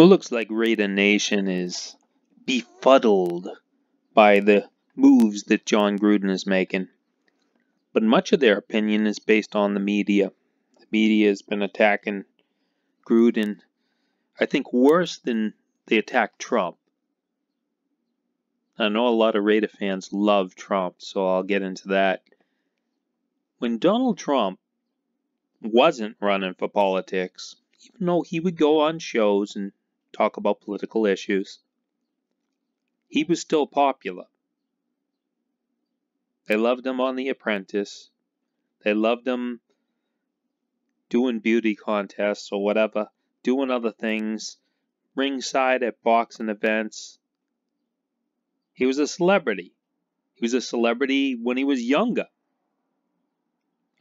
Well, looks like Raider Nation is befuddled by the moves that John Gruden is making. But much of their opinion is based on the media. The media has been attacking Gruden, I think, worse than they attacked Trump. I know a lot of Raider fans love Trump, so I'll get into that. When Donald Trump wasn't running for politics, even though he would go on shows and talk about political issues, he was still popular. They loved him on The Apprentice. They loved him doing beauty contests or whatever, doing other things, ringside at boxing events. He was a celebrity. He was a celebrity when he was younger.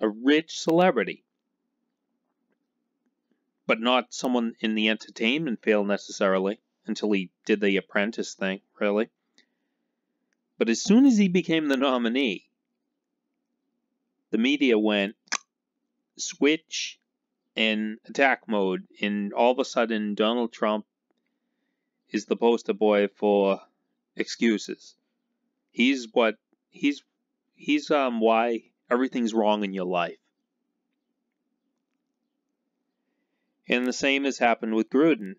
A rich celebrity. But not someone in the entertainment field necessarily, until he did the Apprentice thing, really. But as soon as he became the nominee, the media went switch in attack mode, and all of a sudden Donald Trump is the poster boy for excuses. He's why everything's wrong in your life. And the same has happened with Gruden.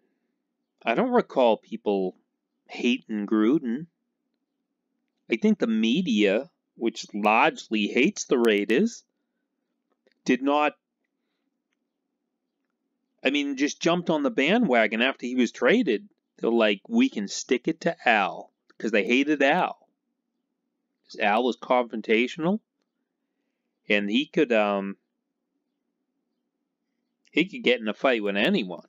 I don't recall people hating Gruden. I think the media, which largely hates the Raiders, just jumped on the bandwagon after he was traded. They're like, we can stick it to Al, because they hated Al. Because Al was confrontational, and he could get in a fight with anyone.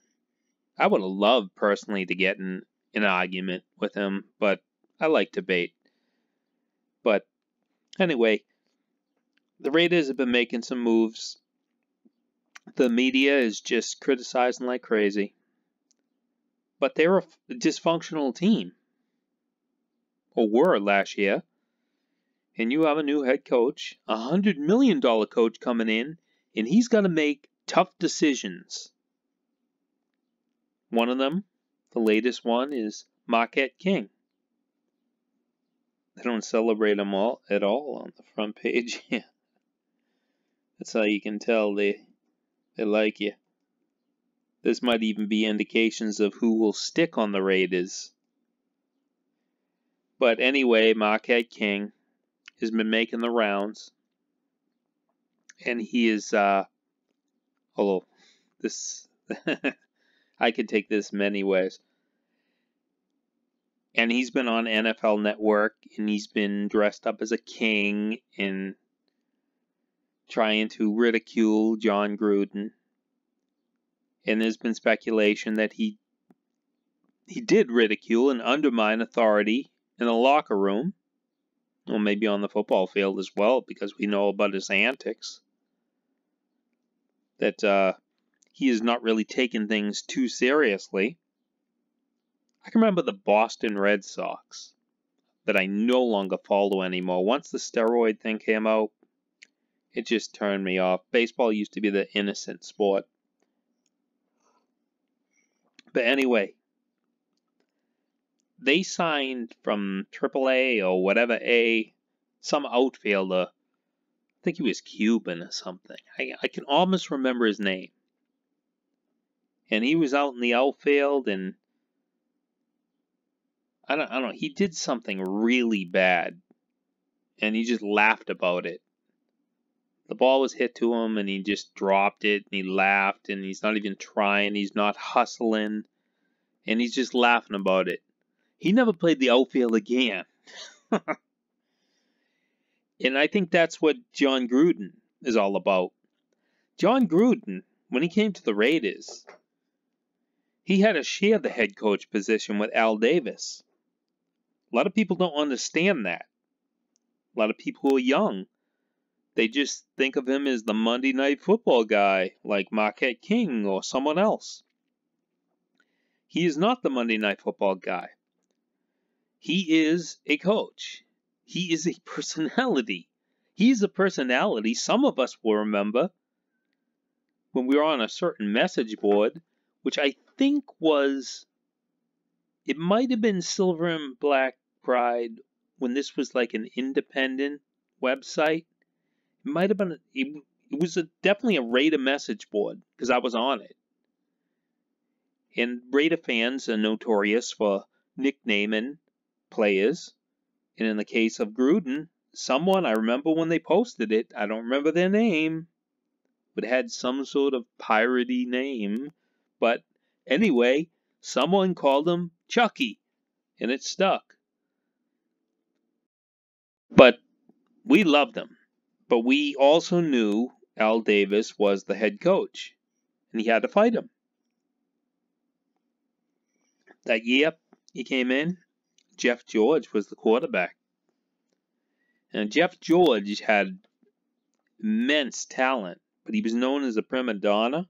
I would have loved personally to get in an argument with him, but I like debate. But anyway, the Raiders have been making some moves. The media is just criticizing like crazy. But they're a dysfunctional team. Or were last year. And you have a new head coach, a $100 million coach coming in, and he's got to make tough decisions. One of them, the latest one, is Marquette King. They don't celebrate him at all on the front page. That's how you can tell they like you. This might even be indications of who will stick on the Raiders. But anyway, Marquette King has been making the rounds. And he is, this, I could take this many ways. And he's been on NFL Network, and he's been dressed up as a king and trying to ridicule John Gruden. And there's been speculation that he did ridicule and undermine authority in the locker room, or maybe on the football field as well, because we know about his antics. That he is not really taking things too seriously. I can remember the Boston Red Sox that I no longer follow anymore. Once the steroid thing came out, it just turned me off. Baseball used to be the innocent sport. But anyway, they signed from AAA or whatever some outfielder. I think he was Cuban or something. I can almost remember his name. And he was out in the outfield, and I don't know, he did something really bad, and he just laughed about it. The ball was hit to him, and he just dropped it, and he laughed, and he's not even trying, he's not hustling, and he's just laughing about it. He never played the outfield again. And I think that's what John Gruden is all about. John Gruden, when he came to the Raiders, he had to share the head coach position with Al Davis. A lot of people don't understand that. A lot of people who are young, they just think of him as the Monday Night Football guy, like Marquette King or someone else. He is not the Monday Night Football guy. He is a coach. He is a personality. He's a personality some of us will remember when we were on a certain message board, which I think was It might have been Silver and Black Pride when this was like an independent website. It might have been. It was definitely a Raider message board because I was on it. And Raider fans are notorious for nicknaming players. And in the case of Gruden, someone, I remember when they posted it, I don't remember their name, but it had some sort of piratey name. But anyway, someone called him Chucky, and it stuck. But we loved him. But we also knew Al Davis was the head coach, and he had to fight him. That year he came in, Jeff George was the quarterback. And Jeff George had immense talent, but he was known as a prima donna, and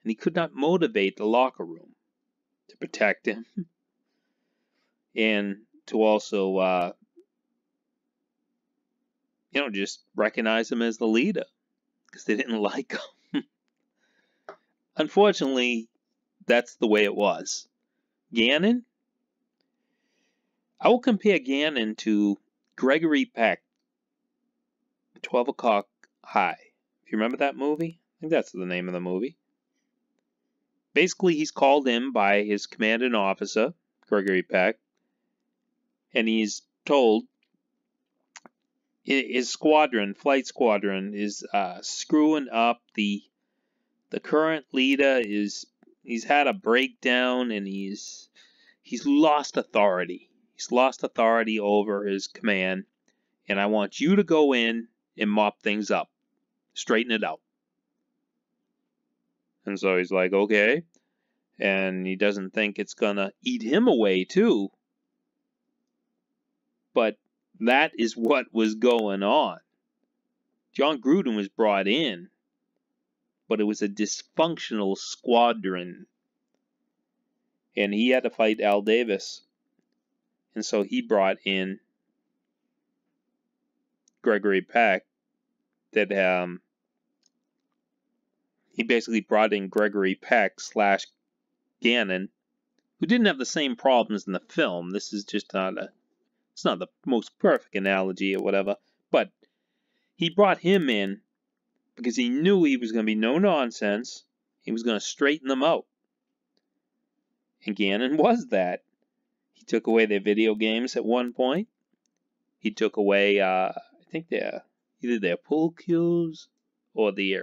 he could not motivate the locker room to protect him and to also, just recognize him as the leader because they didn't like him. Unfortunately, that's the way it was. Gannon, I will compare Gannon to Gregory Peck, 12 O'Clock High. If you remember that movie, I think that's the name of the movie. Basically, he's called in by his commanding officer, Gregory Peck, and he's told his squadron, flight squadron, is screwing up. The current leader he's had a breakdown and he's lost authority. He's lost authority over his command, and I want you to go in and mop things up, straighten it out. And so he's like, okay. And he doesn't think it's gonna eat him away too. But that is what was going on. John Gruden was brought in, but it was a dysfunctional squadron. And he had to fight Al Davis. And so he brought in Gregory Peck. He basically brought in Gregory Peck / Gannon, who didn't have the same problems in the film. This is just it's not the most perfect analogy or whatever, but he brought him in because he knew he was going to be no nonsense. He was going to straighten them out. And Gannon was that. He took away their video games at one point. He took away, I think either their pool cues or the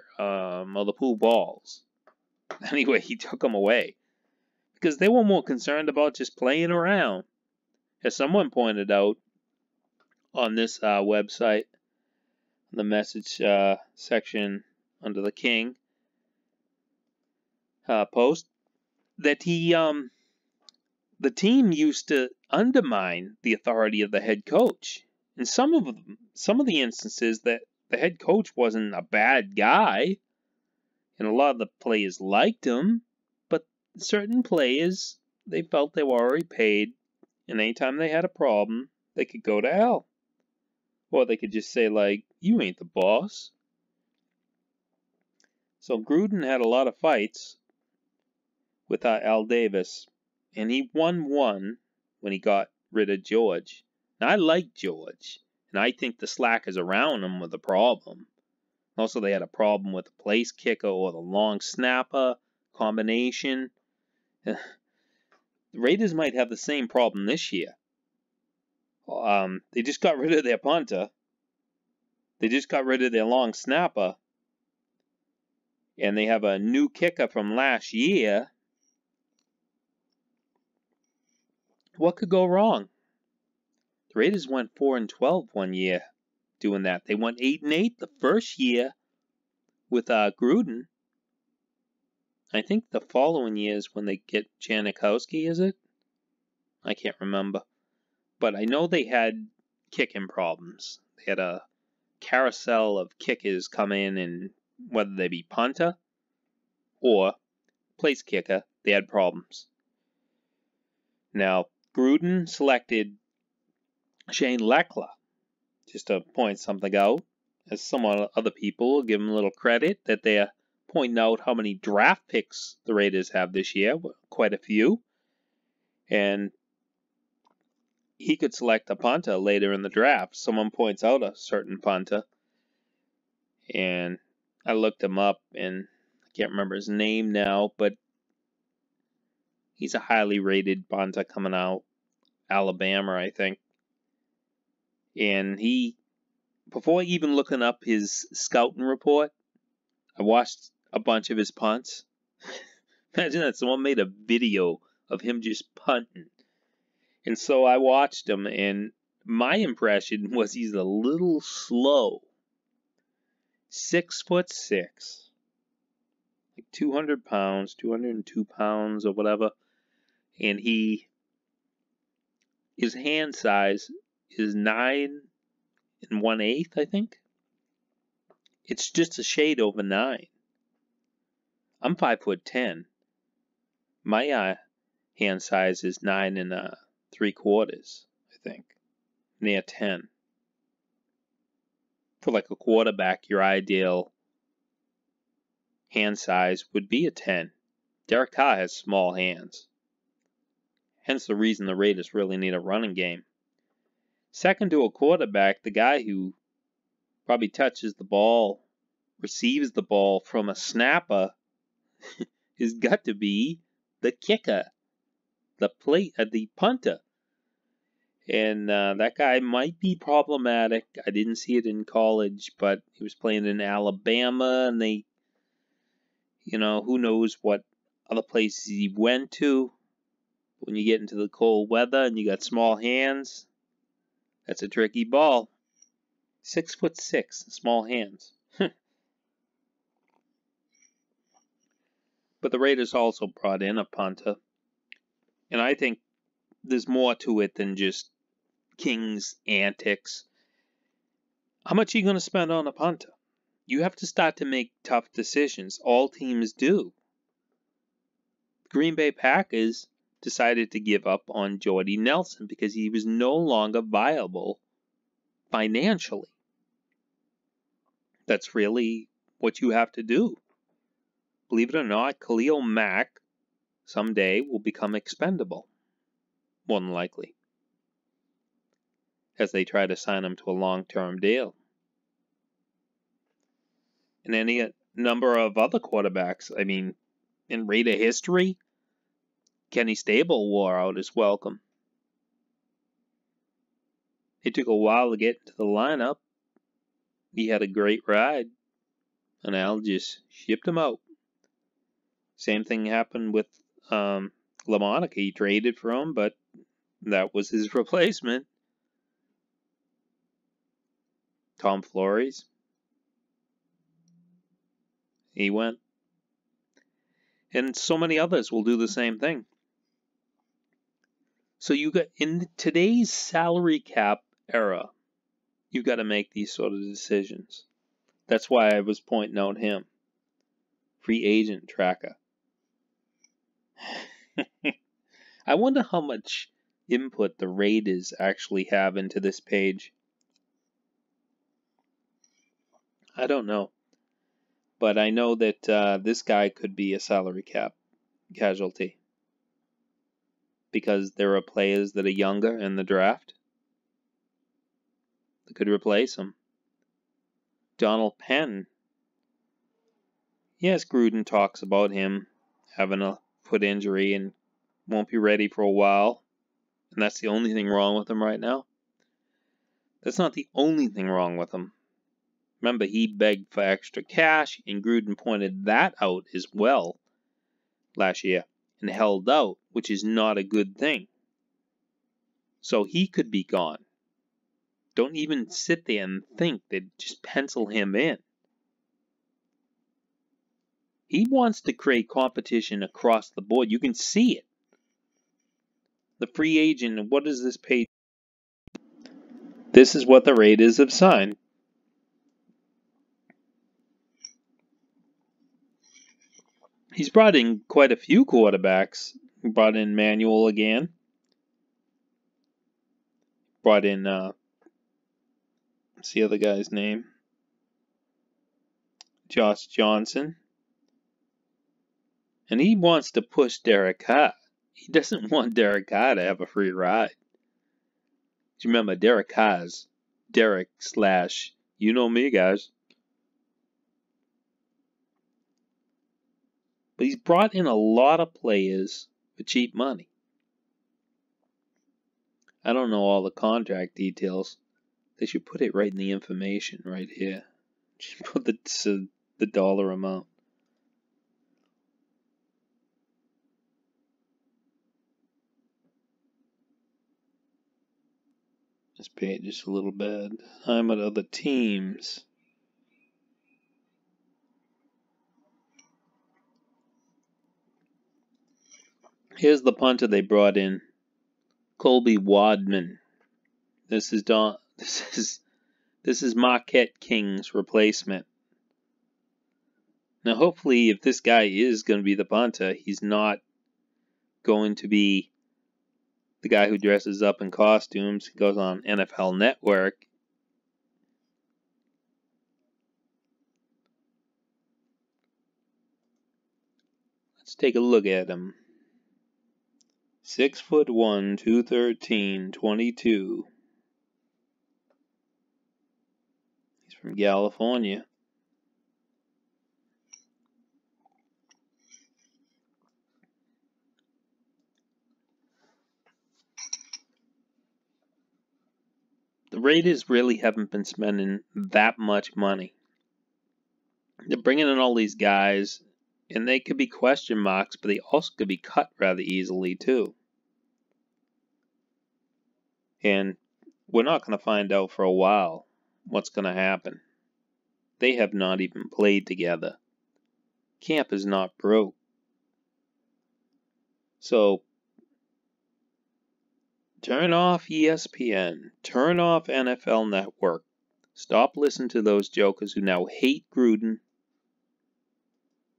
pool balls. Anyway, he took them away because they were more concerned about just playing around. As someone pointed out on this website, the message section under the King post, that the team used to undermine the authority of the head coach. In some of the instances, that the head coach wasn't a bad guy, and a lot of the players liked him, but certain players, they felt they were already paid, and anytime they had a problem, they could go to hell. Or they could just say, like, you ain't the boss. So Gruden had a lot of fights with Al Davis, and he won one when he got rid of George. Now, I like George, and I think the slackers around him were the problem. Also, they had a problem with the place kicker or the long snapper combination. The Raiders might have the same problem this year. They just got rid of their punter. They just got rid of their long snapper. And they have a new kicker from last year. What could go wrong? The Raiders went 4-12 one year doing that. They went 8-8 the first year with Gruden. I think the following year is when they get Janikowski, is it? I can't remember. But I know they had kicking problems. They had a carousel of kickers come in, and whether they be punter or place kicker, they had problems. Now, Gruden selected Shane Lechler, just to point something out, as some other people will give him a little credit that they're pointing out how many draft picks the Raiders have this year, quite a few. And he could select a punter later in the draft. Someone points out a certain punter, and I looked him up, and I can't remember his name now, but he's a highly rated punter coming out Alabama, I think. And before even looking up his scouting report, I watched a bunch of his punts. Imagine that someone made a video of him just punting. And so I watched him, and my impression was he's a little slow. 6'6", like 200 pounds, 202 pounds or whatever. And his hand size is 9 1/8, I think. It's just a shade over 9. I'm 5'10". My hand size is 9 3/4, I think, near 10. For like a quarterback, your ideal hand size would be a 10. Derek Carr has small hands. Hence the reason the Raiders really need a running game. Second to a quarterback, the guy who probably touches the ball, receives the ball from a snapper, has got to be the kicker, the punter. And that guy might be problematic. I didn't see it in college, but he was playing in Alabama, and who knows what other places he went to. When you get into the cold weather and you got small hands, that's a tricky ball. 6'6", small hands. But the Raiders also brought in a punter. And I think there's more to it than just King's antics. How much are you going to spend on a punter? You have to start to make tough decisions. All teams do. Green Bay Packers decided to give up on Jordy Nelson because he was no longer viable financially. That's really what you have to do. Believe it or not, Khalil Mack someday will become expendable, more than likely, as they try to sign him to a long-term deal. And any number of other quarterbacks, I mean, in Raider history, Kenny Stable wore out his welcome. It took a while to get into the lineup. He had a great ride, and Al just shipped him out. Same thing happened with LaMonica. He traded for him, but that was his replacement. Tom Flores. He went. And so many others will do the same thing. So you got, in today's salary cap era, you've got to make these sort of decisions. That's why I was pointing out him. Free agent tracker. I wonder how much input the Raiders actually have into this page. I don't know. But I know that this guy could be a salary cap casualty. Because there are players that are younger in the draft that could replace him. Donald Penn. Yes, Gruden talks about him having a foot injury and won't be ready for a while. And that's the only thing wrong with him right now. That's not the only thing wrong with him. Remember, he begged for extra cash, and Gruden pointed that out as well last year and held out, which is not a good thing. So he could be gone. Don't even sit there and think that just pencil him in. He wants to create competition across the board. You can see it. The free agent, what does this page? This is what the Raiders have signed. He's brought in quite a few quarterbacks. He brought in Manuel again. Brought in, what's the other guy's name? Josh Johnson. And he wants to push Derek Carr. He doesn't want Derek Carr to have a free ride. Do you remember Derek Carr's Derek slash, you know me, guys. But he's brought in a lot of players for cheap money. I don't know all the contract details. They should put it right in the information right here. Put the dollar amount. This page is a little bad. I'm at other teams. Here's the punter they brought in, Colby Wadman. This is Marquette King's replacement. Now, hopefully, if this guy is going to be the punter, he's not going to be the guy who dresses up in costumes, goes on NFL Network. Let's take a look at him. 6'1", 213, 22. He's from California. The Raiders really haven't been spending that much money. They're bringing in all these guys, and they could be question marks, but they also could be cut rather easily, too. And we're not going to find out for a while what's going to happen. They have not even played together. Camp is not broke. So, turn off ESPN. Turn off NFL Network. Stop listening to those jokers who now hate Gruden.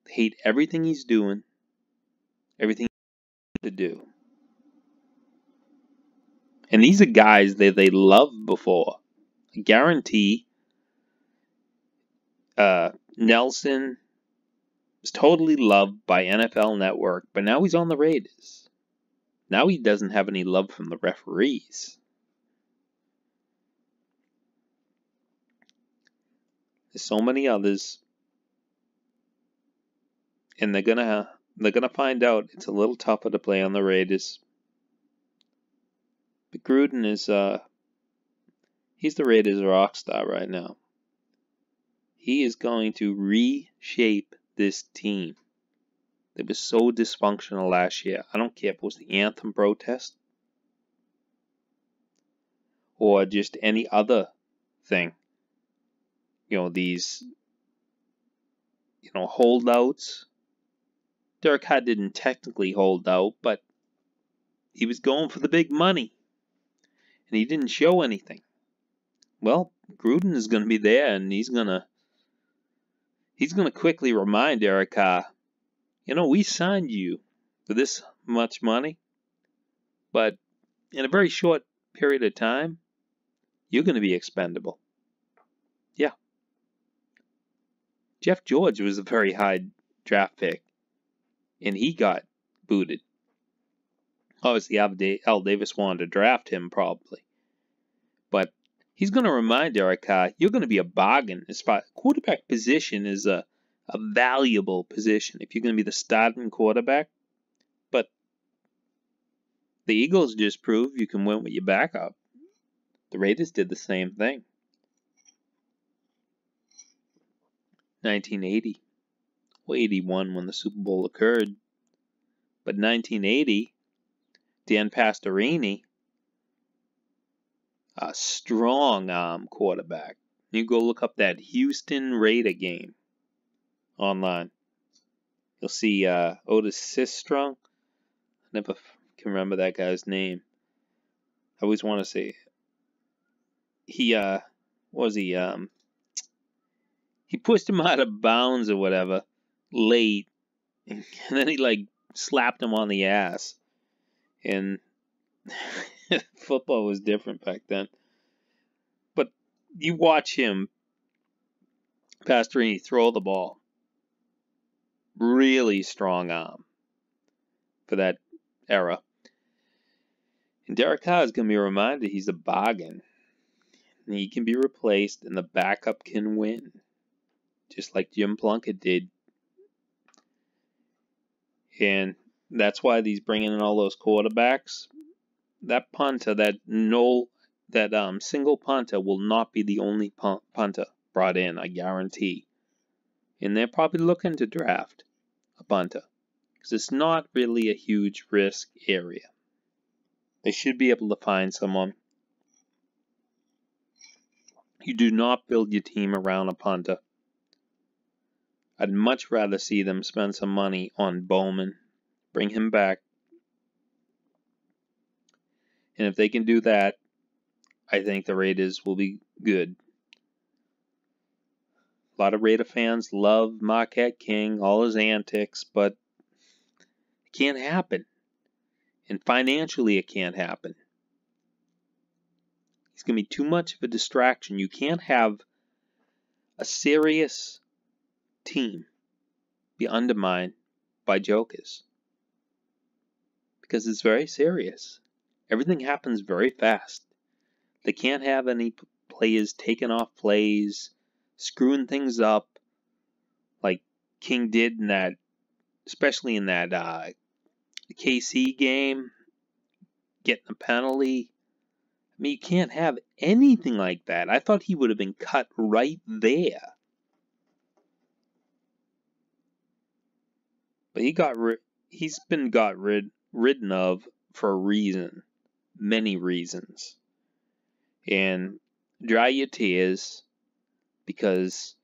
Hate everything he's doing. Everything he's to do. And these are guys that they loved before. I guarantee Nelson was totally loved by NFL Network, but now he's on the Raiders. Now he doesn't have any love from the referees. There's so many others, and they're gonna find out it's a little tougher to play on the Raiders. But Gruden is he's the Raiders rock star right now. He is going to reshape this team. It was so dysfunctional last year. I don't care if it was the anthem protest or just any other thing. These holdouts. Derek Carr didn't technically hold out, but he was going for the big money. And he didn't show anything. Well, Gruden is going to be there, and he's going to quickly remind Derek Carr, we signed you for this much money, but in a very short period of time, you're going to be expendable. Yeah. Jeff George was a very high draft pick, and he got booted. Obviously, Al Davis wanted to draft him probably. But he's going to remind Derek Carr, you're going to be a bargain. As far quarterback position is a valuable position if you're going to be the starting quarterback. But the Eagles just proved you can win with your backup. The Raiders did the same thing. 1980. Well, 81 when the Super Bowl occurred. But 1980, Dan Pastorini, a strong arm quarterback. You go look up that Houston Raider game online. You'll see Otis Sistrunk. I never can remember that guy's name. I always want to say he he pushed him out of bounds or whatever late, and then he slapped him on the ass. And football was different back then. But you watch him, Pastorini, throw the ball. Really strong arm for that era. Derek Carr is going to be reminded he's a bargain. He can be replaced, and the backup can win, just like Jim Plunkett did. And that's why he's bringing in all those quarterbacks. That punter, that single punter will not be the only punter brought in, I guarantee. And they're probably looking to draft a punter, because it's not really a huge risk area. They should be able to find someone. You do not build your team around a punter. I'd much rather see them spend some money on Bowman, bring him back. And if they can do that, I think the Raiders will be good. A lot of Raider fans love Marquette King, all his antics, but it can't happen. And financially, it can't happen. He's going to be too much of a distraction. You can't have a serious team be undermined by jokers, because it's very serious. Everything happens very fast. They can't have any players taking off plays, screwing things up like King did in that, especially in that KC game, getting a penalty. I mean, you can't have anything like that. I thought he would have been cut right there. But he's been ridden of for a reason. Many reasons. And dry your tears, because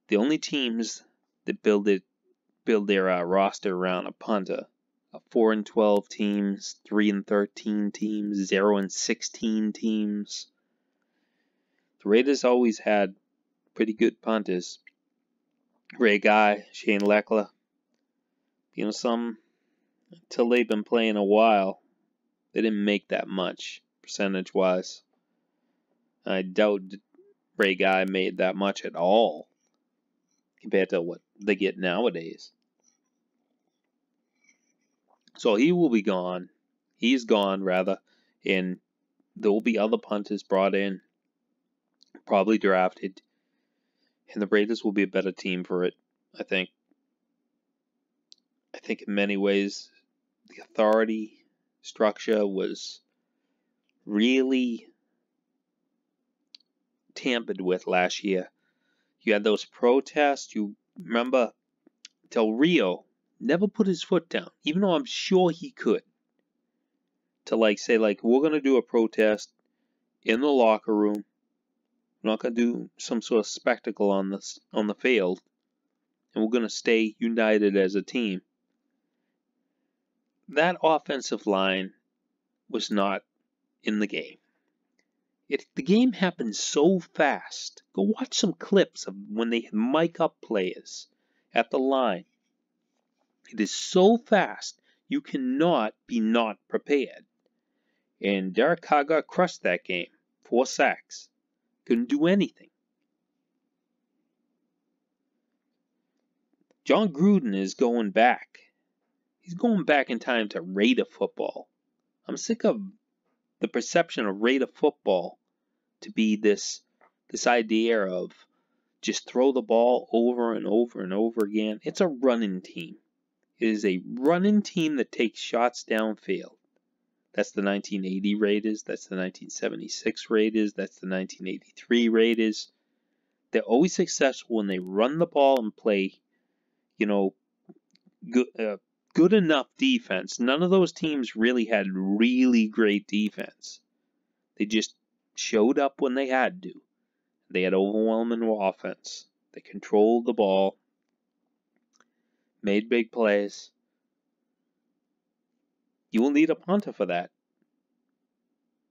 the only teams that build their roster around a punter are 4-12 teams, 3-13 teams, 0-16 teams. The Raiders always had pretty good punters. Ray Guy, Shane Leckler. Some until they've been playing a while, they didn't make that much percentage-wise. I doubt Ray Guy made that much at all compared to what they get nowadays. So he will be gone. He's gone, rather, and there will be other punters brought in, probably drafted, and the Raiders will be a better team for it, I think. I think in many ways the authority structure was really tampered with last year. You had those protests. You remember Del Rio never put his foot down, even though I'm sure he could, to say we're going to do a protest in the locker room. We're not going to do some sort of spectacle on the field, and we're going to stay united as a team. That offensive line was not in the game. The game happened so fast. Go watch some clips of when they mic up players at the line. It is so fast, you cannot be not prepared. And Derek Carr got crushed that game. 4 sacks. Couldn't do anything. John Gruden is going back. He's going back in time to Raider football. I'm sick of the perception of Raider football to be this idea of just throw the ball over and over and over again. It's a running team. It is a running team that takes shots downfield. That's the 1980 Raiders. That's the 1976 Raiders. That's the 1983 Raiders. They're always successful when they run the ball and play, good enough defense. None of those teams really had really great defense. They just showed up when they had to. They had overwhelming offense. They controlled the ball, made big plays. You will need a punter for that.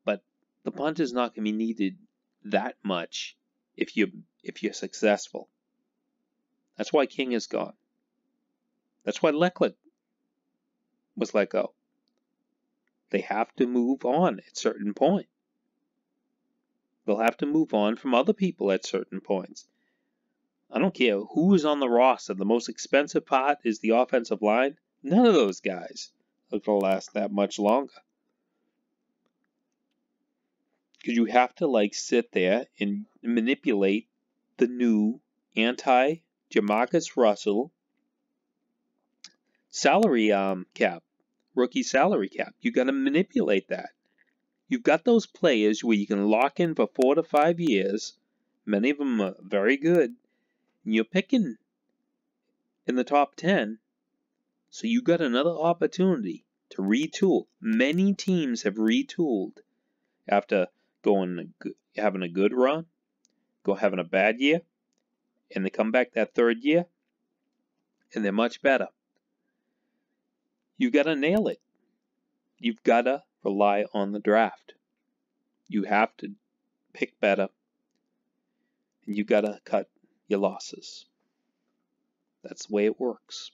But the punter is not going to be needed that much if you're successful. That's why King is gone. That's why Leckler was let go. They have to move on at a certain point. They'll have to move on from other people at certain points. I don't care who is on the roster. The most expensive part is the offensive line. None of those guys are going to last that much longer. because you have to like sit there and manipulate the new anti-Jamarcus Russell salary cap, rookie salary cap. You got to manipulate that. You've got those players where you can lock in for 4 to 5 years. Many of them are very good. And you're picking in the top 10. So you got another opportunity to retool. Many teams have retooled after having a good run, having a bad year, and they come back that third year, and they're much better. You've got to nail it. You've got to rely on the draft. You have to pick better, and you got to cut your losses. That's the way it works.